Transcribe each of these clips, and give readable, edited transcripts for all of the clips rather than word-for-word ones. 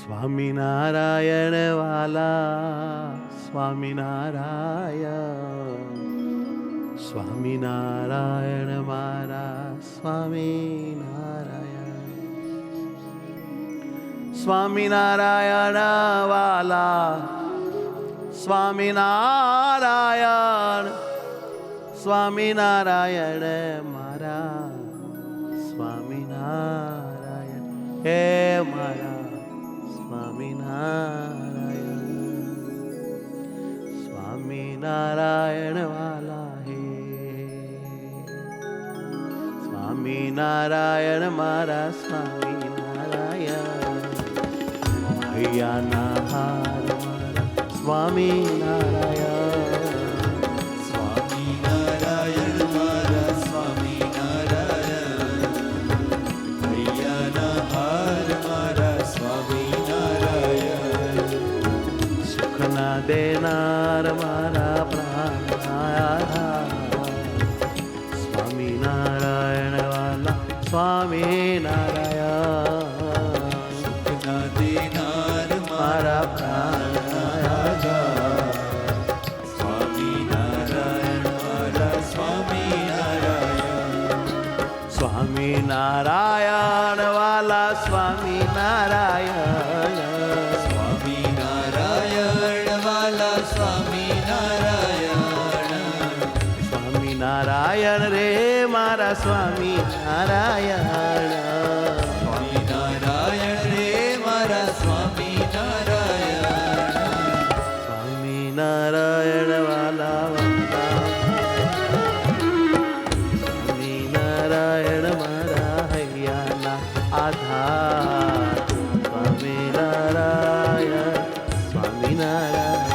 સ્વામિનારાયણ વાલા સ્વામિનારાયણ, સ્વામિનારાયણ મારા સ્વામિનારાયણ, સ્વામિનારાયણ વાલા સ્વામિનારાયણ, સ્વામિનારાયણ મારા સ્વામિનારાયણ, હે મારા સ્વામિનારાયણ, સ્વામિનારાયણ વાલા હે, સ્વામિનારાયણ મારા સ્વામિનારાયણ, હૈયાના હાર મારા સ્વામિનારાયણ, સ્વામિનારાયણ મારા સ્વામિનારાયણ, હૈયાના હાર મારા સ્વામિનારાયણ, સુખના દેનાર મારા પ્રાણ, સ્વામિનારાયણ વાલા સ્વામિનારાયણ, સુખના દેનાર મારા પ્રાણ, સ્વામિનારાયણ મારા સ્વામિનારાયણ, સ્વામિનારાયણ વાલા સ્વામિનારાયણ, સ્વામિનારાયણ વાલા સ્વામિનારાયણ, સ્વામિનારાયણ રે મારા સ્વામિનારાયણ, સ્વામિનારાયણ રે મારા સ્વામિનારાયણ, સ્વામિનારાયણ વાલા વંદા, સ્વામિનારાયણ મારા હૈયાના આધાર, સ્વામિનારાયણ સ્વામિનારાયણ,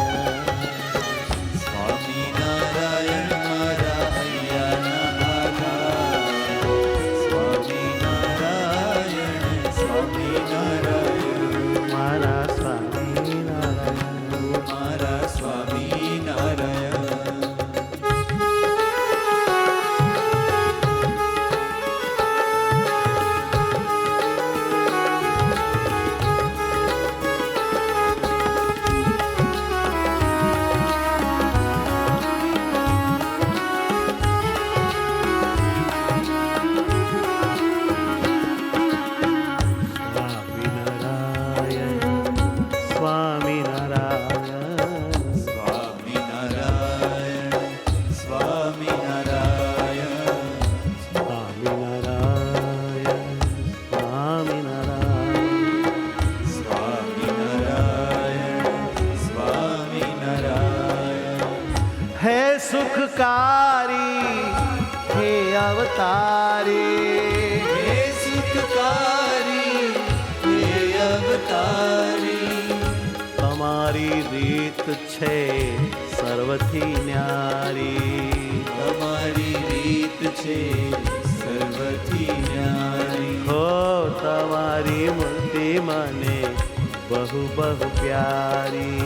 સ્વામિનારાયણ મારા હૈયાના આધાર, સ્વામિનારાયણ સ્વામિનારાયણ, મારા સ્વામિનારાયણ, મારા સ્વામિનારાયણ, સ્વામિનારાયણ, સ્વામિનારાયણ સ્વામિનારાયણ, સ્વામિનારાયણ, સ્વામિનારાયણ, સ્વામિનારાયણ સ્વામિનારાયણ, હે સુખકારી હે અવતારી, હે સુખકારી હે અવતારી, તમારી રીત છે સર્વથી ન્યારી, તમારી રીત છે સર્વથી ન્યારી, હો તમારી મૂર્તિ મને બહુ બહુ પ્યારી,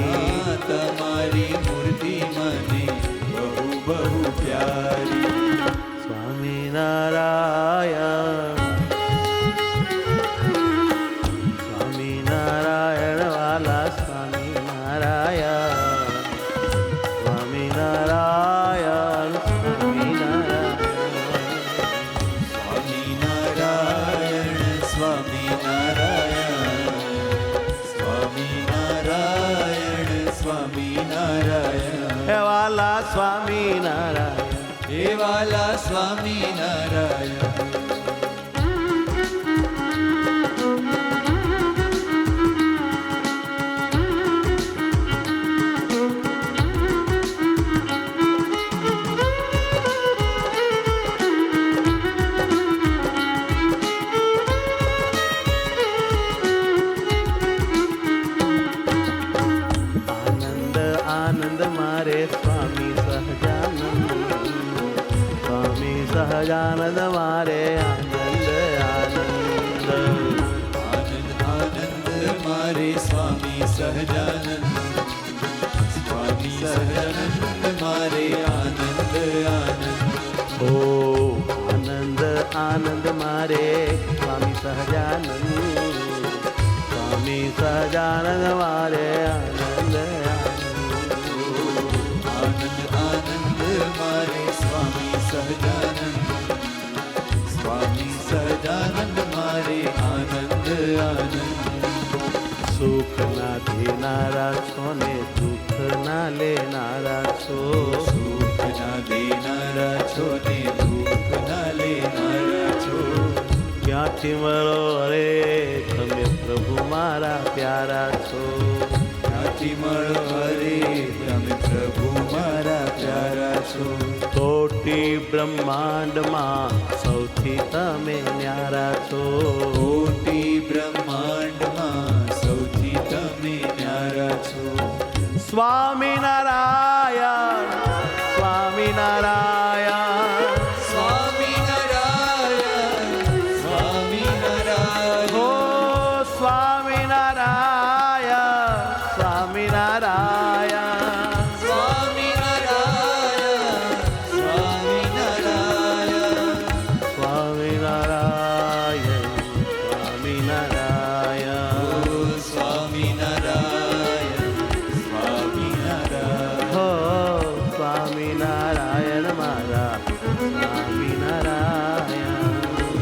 તમારી મૂર્તિ મને બહુ બહુ પ્યારી, સ્વામિનારાયણ, સ્વામિનારાયણ વાલા સ્વામિનારાયણ, સ્વામિનારાયણ સ્વામિનારાયણ, સ્વામિનારાયણ સ્વામિનારાયણ સ્વામિનારાયણ, હે વાલા સ્વામિનારાયણ, હે વાલા સ્વામિનારાયણ, આનંદ આનંદ મારે સ્વામી સહજાનંદ, સ્વામી સહજાનંદ મારે આનંદ આનંદ, આનંદ આનંદ મારે સ્વામી સહજાનંદ, સ્વામી સહજાનંદ મારે આનંદ આનંદ, ઓ આનંદ આનંદ મારે સ્વામી સહજાનંદ, સ્વામી સ્વામી સહજાનંદ મારે આનંદ આનંદ આનંદ મારે સ્વામી સહજાનંદ સ્વામી સહજાનંદ મારે આનંદ આનંદ સુખ ના દેનારા છો ને દુઃખ ના લેનારા છો સુખ ના દેનારા છો ને દુઃખ ના લેનારા છો ક્યાંથી મળો અરે તમે પ્રભુ મારા પ્યારા છો ક્યાંથી મળો હરે તમે પ્રભુ મારા પ્યારા છો કોટી બ્રહ્માંડમાં સૌથી તમે ન્યારા છો કોટી બ્રહ્માંડમાં સૌથી તમે ન્યારા છો સ્વામિનારાયણ સ્વામિનારાયણ સ્વામિનારાયણ સ્વામિનારાયણ ઓ સ્વામિનારાયણ સ્વામિનારાયણ સ્વામિનારાયણ સ્વામિનારાયણ સ્વામિનારાયણ સ્વામિનારાયણ સ્વામિનારાયણ સ્વામિનારાયણ હો સ્વામિનારાયણ મારા સ્વામિનારાયણ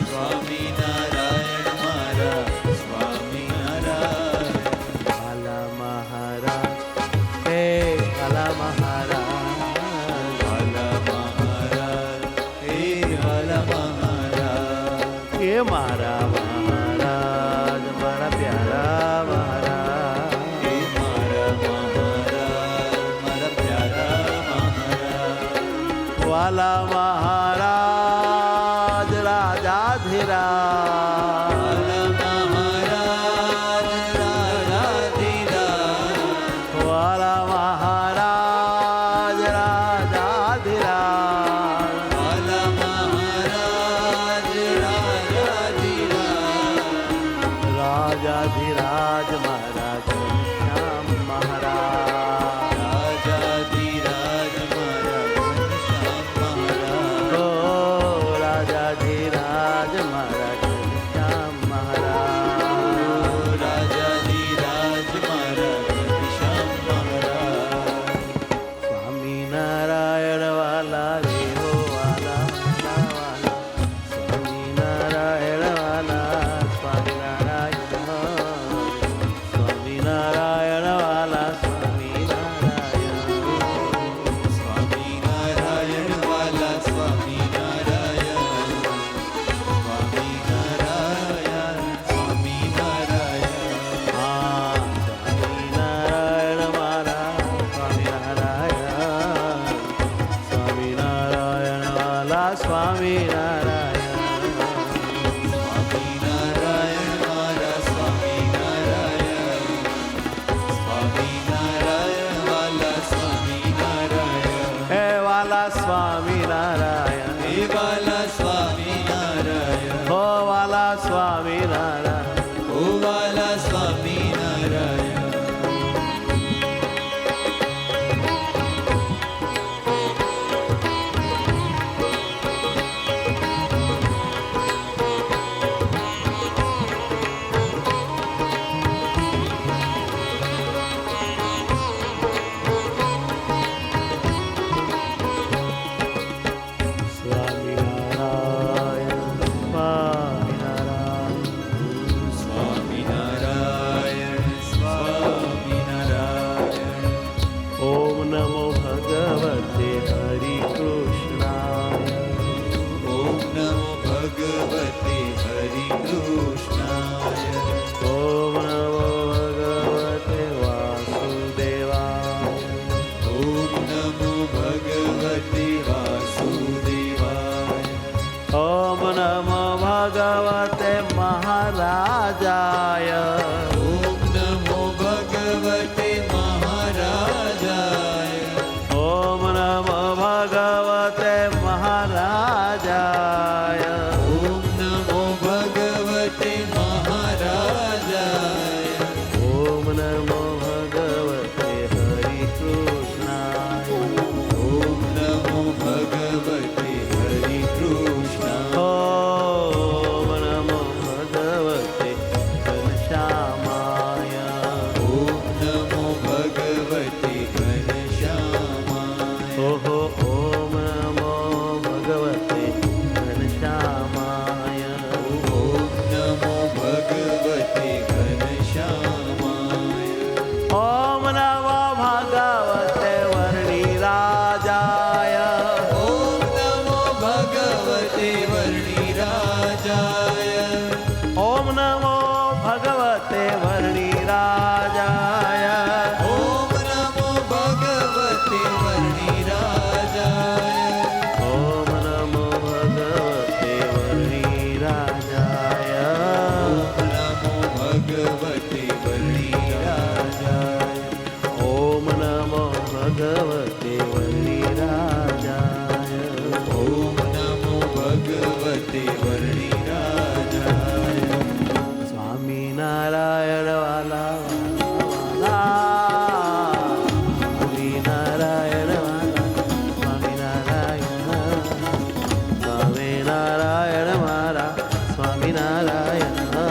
સ્વામિનારાયણ મારા સ્વામિનારાયણ વાલા મહારાજ હે વાલા મહારાજ વાલા મહારાજ હે વાલા મહારાજ એ મારા મહારાજ મારા પ્યારા મહારાજ હે મારા મહારાજ મારા પ્યારા મહારાજ વાલા મહારાજ રાજાધીરાજ વાલા મહારાજ રાજાધીરાજ વાલા મહારાજ રાજાધીરાજ વાલા મહારાજ રાજાધીરાજ રાજાધીરાજ મારા ઘનશ્યામ મહારાજ રાજાધીરાજ મારા ઘનશ્યામ મહારાજ ઓ રાજાધીરાજ મારા ઘનશ્યામ મહારાજ રાજાધીરાજ મારા ઘનશ્યામ મહારાજ સ્વામિનારાયણ વાલા રે હો વાલા વાલા સ્વામિનારાયણ વાલા સ્વામિનારાયણ સ્વામિનારાયણ વાલા સ્વામી ભગવતે વરણીરાજાય. ઓમ નમો ભગવતે વર્ણિરાજાય. સ્વામિનારાયણ વાલા વાલા, સ્વામિનારાયણ વાલા, સ્વામિનારાયણ, સ્વામિનારાયણ મારા સ્વામિનારાયણ.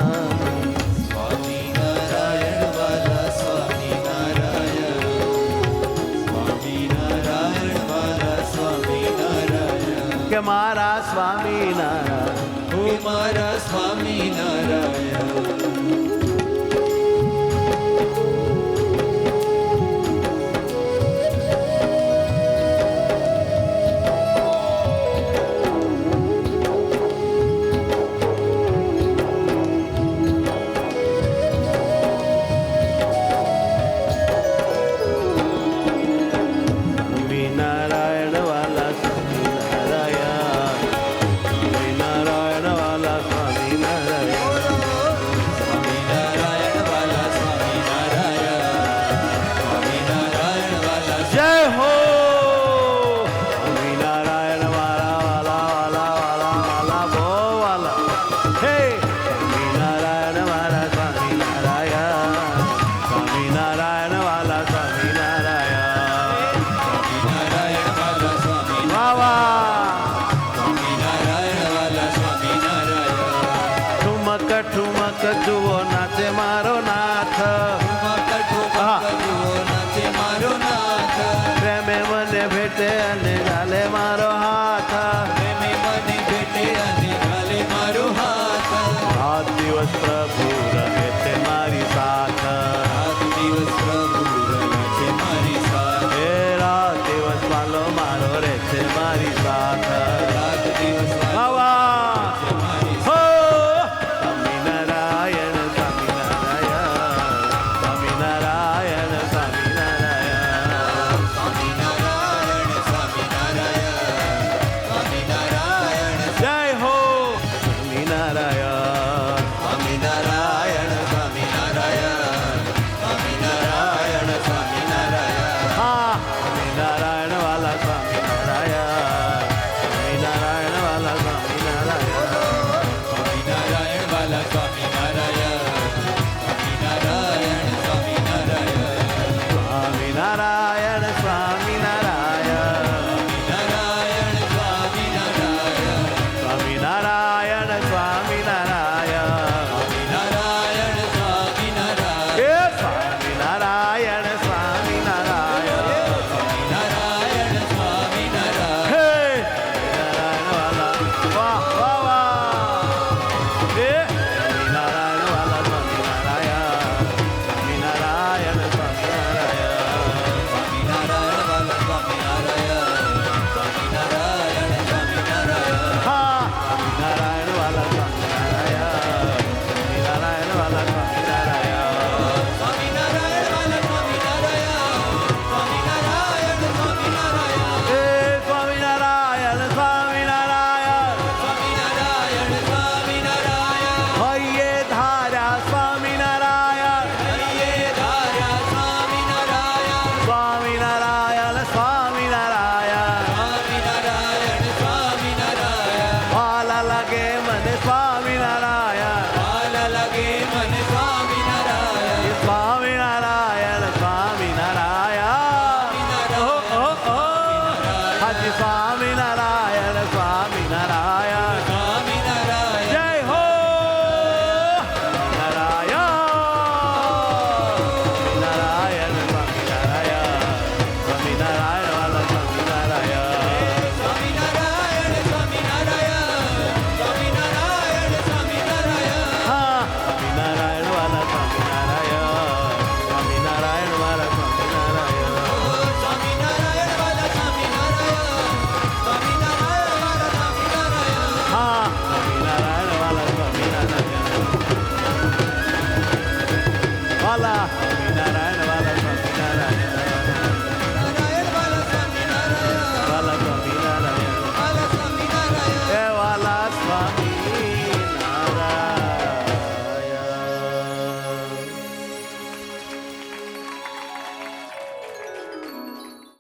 સ્વામિનારાયણ વાલા સ્વામિનારાયણ. સ્વામિનારાયણ વાલા સ્વામિનારાયણ. કે મારા સ્વામિનારાયણ, ઓ મારા સ્વામિનારાયણ.